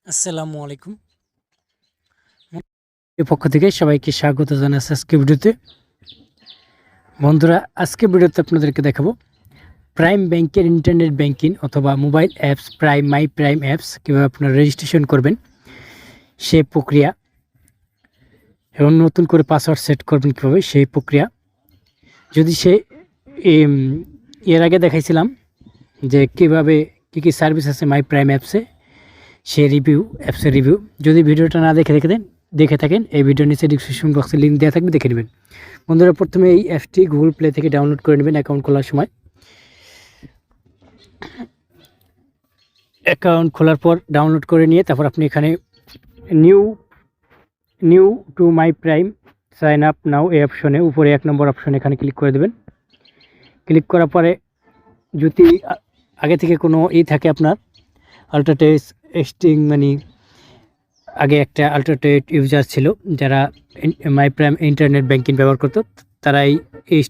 আসসালামু আলাইকুম। এর পক্ষ থেকে সবাইকে স্বাগত জানাচ্ছি আজকে ভিডিওতে। বন্ধুরা, আজকে ভিডিওতে আপনাদেরকে দেখাবো প্রাইম ব্যাংকের ইন্টারনেট ব্যাংকিং অথবা মোবাইল অ্যাপস প্রাইম মাই প্রাইম অ্যাপস কীভাবে আপনারা রেজিস্ট্রেশন করবেন সেই প্রক্রিয়া এবং নতুন করে পাসওয়ার্ড সেট করবেন কীভাবে সেই প্রক্রিয়া। যদি এর আগে দেখাইছিলাম যে কীভাবে কী সার্ভিস আছে মাই প্রাইম অ্যাপসে, সেই অ্যাপসের রিভিউ। যদি ভিডিওটা না দেখে থাকেন এই ভিডিওর নিচে ডিসক্রিপশন বক্সে লিঙ্ক দেওয়া থাকবে, দেখে নেবেন। বন্ধুরা, প্রথমে এই অ্যাপসটি গুগল প্লে থেকে ডাউনলোড করে নেবেন অ্যাকাউন্ট খোলার সময়। অ্যাকাউন্ট খোলার পর ডাউনলোড করে নিয়ে তারপর আপনি এখানে new to my prime sine up নাও এই অপশনে উপরে 1 নম্বর অপশনে এখানে ক্লিক করে দেবেন। ক্লিক করার পরে যদি আগে থেকে কোনো থাকে আপনার আল্ট্রাটেক মানে আগে একটা আল্ট্রাটেক ইউজার ছিল যারা মাই প্রাইম ইন্টারনেট ব্যাংকিং ব্যবহার করতো, তারা এই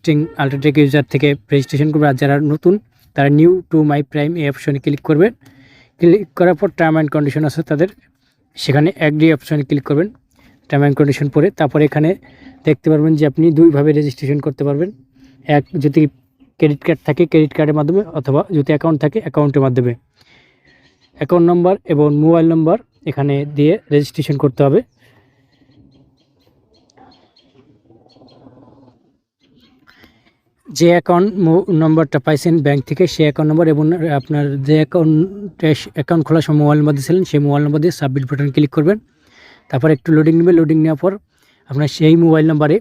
আল্ট্রাটেক ইউজার থেকে রেজিস্ট্রেশন করবে। আর যারা নতুন তারা নিউ টু মাই প্রাইম এই অপশনে ক্লিক করবেন। ক্লিক করার পর টার্ম অ্যান্ড কন্ডিশন আছে তাদের, সেখানে অ্যাগ্রি অপশনে ক্লিক করবেন। টার্ম অ্যান্ড কন্ডিশন পরে তারপরে এখানে দেখতে পারবেন যে আপনি দুইভাবে রেজিস্ট্রেশন করতে পারবেন। যদি ক্রেডিট কার্ড থাকে ক্রেডিট কার্ডের মাধ্যমে, অথবা যদি অ্যাকাউন্ট থাকে অ্যাকাউন্টের মাধ্যমে। অ্যাকাউন্ট নম্বর এবং মোবাইল নম্বর এখানে দিয়ে রেজিস্ট্রেশন করতে হবে। যে অ্যাকাউন্ট নম্বরটা পাইছেন ব্যাংক থেকে সেই অ্যাকাউন্ট নম্বর এবং আপনার যে অ্যাকাউন্ট খোলার সময় মোবাইল নম্বর দিয়েছিলেন সেই মোবাইল নম্বর দিয়ে সাবমিট বাটন ক্লিক করবেন। তারপর একটু লোডিং নেবে। লোডিং নেওয়ার পর আপনার সেই মোবাইল নাম্বারে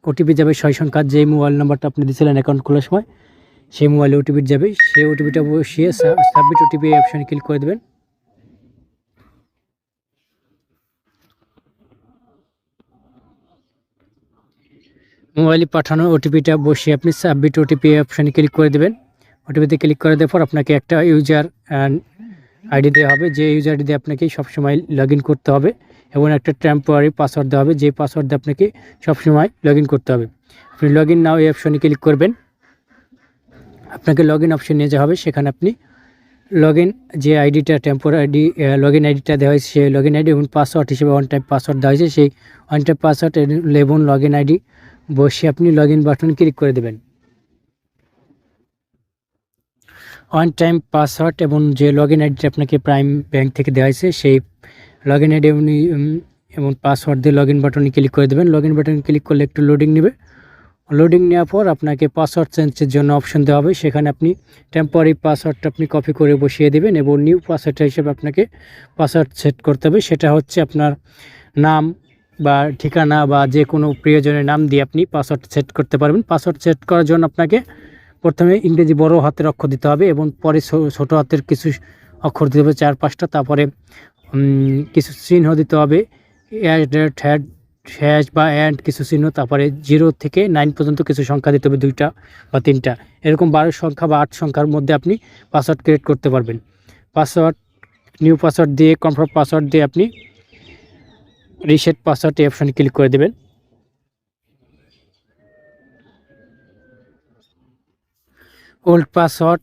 ওটিপি যাবে 6 সংখ্যার। যেই মোবাইল নাম্বারটা আপনি দিয়েছিলেন অ্যাকাউন্ট খোলার সময় সেই মোবাইলে ওটিপি যাবে। সেই ওটিপিটা বসিয়ে সাবমিট ওটিপি অপশনে ক্লিক করে দেবেন। মোবাইলে পাঠানো ওটিপিটা বসিয়ে আপনি সাবমিট ওটিপি অপশানে ক্লিক করে দেবেন। ওটিপিতে ক্লিক করে দেওয়ার পর আপনাকে একটা ইউজার আইডি দেওয়া হবে, যে ইউজার আইডি দিয়ে আপনাকে সবসময় লগ ইন করতে হবে এবং একটা টেম্পোরারি পাসওয়ার্ড দেওয়া হবে, যে পাসওয়ার্ড দিয়ে আপনাকে সবসময় লগ ইন করতে হবে। আপনি লগ ইন নাও এই অপশনে ক্লিক করবেন। আপনাকে লগ ইন অপশন নিয়ে যাওয়া হবে, সেখানে আপনি লগ ইন যে আইডিটা টেম্পোরারি লগ ইন আইডিটা দেওয়া হয়েছে সেই লগ ইন আইডি এবং পাসওয়ার্ড হিসেবে ওয়ান টাইম পাসওয়ার্ড দেওয়া হয়েছে, সেই ওয়ান টাইম পাসওয়ার্ড এবং লগ ইন আইডি বসে আপনি লগ ইন বাটনে ক্লিক করে দেবেন। ওয়ান টাইম পাসওয়ার্ড এবং যে লগ ইন আইডিটা আপনাকে প্রাইম ব্যাংক থেকে দেওয়া হয়েছে সেই লগ ইন আইডি এবং পাসওয়ার্ড দিয়ে লগ ইন বাটনে ক্লিক করে দেবেন। লগ ইন বাটনে ক্লিক করলে একটু লোডিং নেবে। লোডিং নেওয়ার পর আপনাকে পাসওয়ার্ড চেঞ্জের জন্য অপশন দেওয়া হবে, সেখানে আপনি টেম্পোরারি পাসওয়ার্ডটা আপনি কপি করে বসিয়ে দেবেন এবং নিউ পাসওয়ার্ড হিসেবে আপনাকে পাসওয়ার্ড সেট করতে হবে। সেটা হচ্ছে আপনার নাম বা ঠিকানা বা যে কোনো প্রিয়জনের নাম দিয়ে আপনি পাসওয়ার্ড সেট করতে পারবেন। পাসওয়ার্ড সেট করার জন্য আপনাকে প্রথমে ইংরেজি বড় হাতের অক্ষর দিতে হবে এবং পরে ছোট হাতের কিছু অক্ষর দিতে হবে 4-5টা। তারপরে কিছু চিহ্ন দিতে হবে, হ্যাশ বা অ্যান্ড কিছু চিহ্ন। তারপরে 0 থেকে 9 পর্যন্ত কিছু সংখ্যা দিতে হবে, 2টা বা 3টা। এরকম 12 সংখ্যা বা 8 সংখ্যার মধ্যে আপনি পাসওয়ার্ড ক্রিয়েট করতে পারবেন। পাসওয়ার্ড নিউ পাসওয়ার্ড দিয়ে কনফার্ম পাসওয়ার্ড দিয়ে আপনি রিসেট পাসওয়ার্ড এই অপশনে ক্লিক করে দেবেন। ওল্ড পাসওয়ার্ড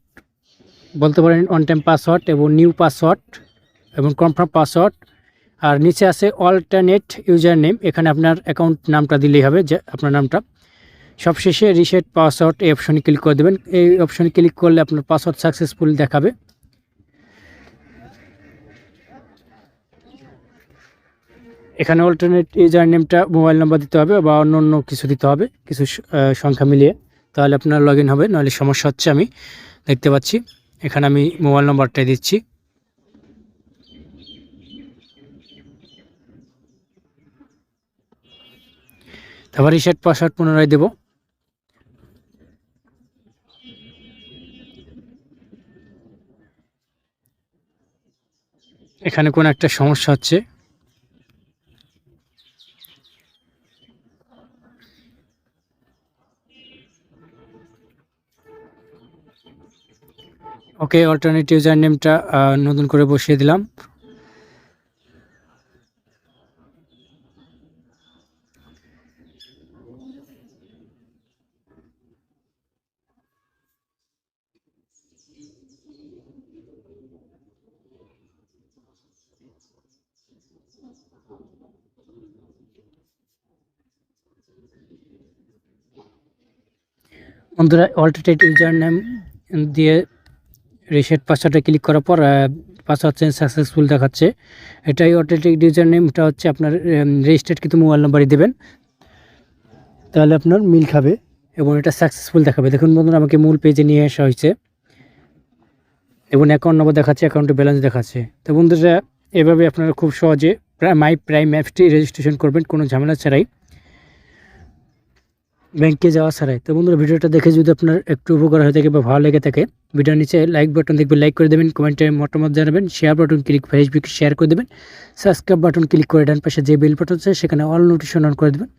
বলতে পারেন, ওয়ান টাইম পাসওয়ার্ড এবং নিউ পাসওয়ার্ড এবং কনফার্ম পাসওয়ার্ড। আর নিচে আছে অল্টারনেট ইউজার নেম, এখানে আপনার অ্যাকাউন্ট নামটা দিলেই হবে, যে আপনার নামটা। সবশেষে রিসেট পাসওয়ার্ড এই অপশনে ক্লিক করে দেবেন। এই অপশনে ক্লিক করলে আপনার পাসওয়ার্ড সাকসেসফুল দেখাবে। এখানে অল্টারনেট ইউজার নেমটা মোবাইল নাম্বার দিতে হবে বা অন্য কিছু দিতে হবে, কিছু সংখ্যা মিলিয়ে, তাহলে আপনার লগ ইন হবে। নাহলে সমস্যা হচ্ছে, আমি দেখতে পাচ্ছি। এখানে আমি মোবাইল নাম্বারটাই দিচ্ছি। তারপর রিসেট পাসওয়ার্ড পুনরায় দেব। এখানে কোনো একটা সমস্যা হচ্ছে। ওকে, অল্টারনেট ইউজার নেমটা নতুন করে বসিয়ে দিলাম। বন্ধুরা অল্টারনেট ইউজার নেম দিয়ে রিসেট পাসওয়ার্ডে ক্লিক করার পর পাসওয়ার্ড চেঞ্জ সাকসেসফুল দেখাচ্ছে। এটাই অল্টারনেট ইউজার নেমটা হচ্ছে আপনার রেজিস্টার্ড কিন্তু মোবাইল নাম্বারই দেবেন, তাহলে আপনার মিল খাবে এবং এটা সাকসেসফুল দেখাবে। দেখুন বন্ধুরা আমাকে মূল পেজে নিয়ে আসা হয়েছে এবং অ্যাকাউন্ট নম্বর দেখাচ্ছে, অ্যাকাউন্টে ব্যালেন্স দেখাচ্ছে। তো বন্ধুরা এভাবে আপনারা খুব সহজে মাই প্রাইম অ্যাপসটি রেজিস্ট্রেশন করবেন কোনো ঝামেলা ছাড়াই, ব্যাংকে যাওয়া ছাড়াই। তো বন্ধুরা ভিডিওটা দেখে যদি আপনার একটু উপকার হয়ে থাকে বা ভালো লেগে থাকে, ভিডিওর নিচে লাইক বাটন দেখবেন, লাইক করে দেবেন, কমেন্টে মতামত জানাবেন, share button click Facebook share করে দেবেন, সাবস্ক্রাইব বাটন ক্লিক করে ডান পাশে যে বেল বাটন আছে সেখানে অল নোটিফিকেশন অন করে দেবেন।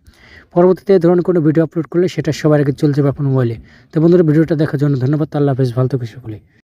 পরবর্তীতে ধরনের কোনো ভিডিও আপলোড করলে সেটা সবার আগে চলে যাবে আপনার মোবাইলে। তো বন্ধুরা ভিডিওটা দেখার জন্য ধন্যবাদ। আল্লাহ হাফেজ, ভালো থাকুন সকলে।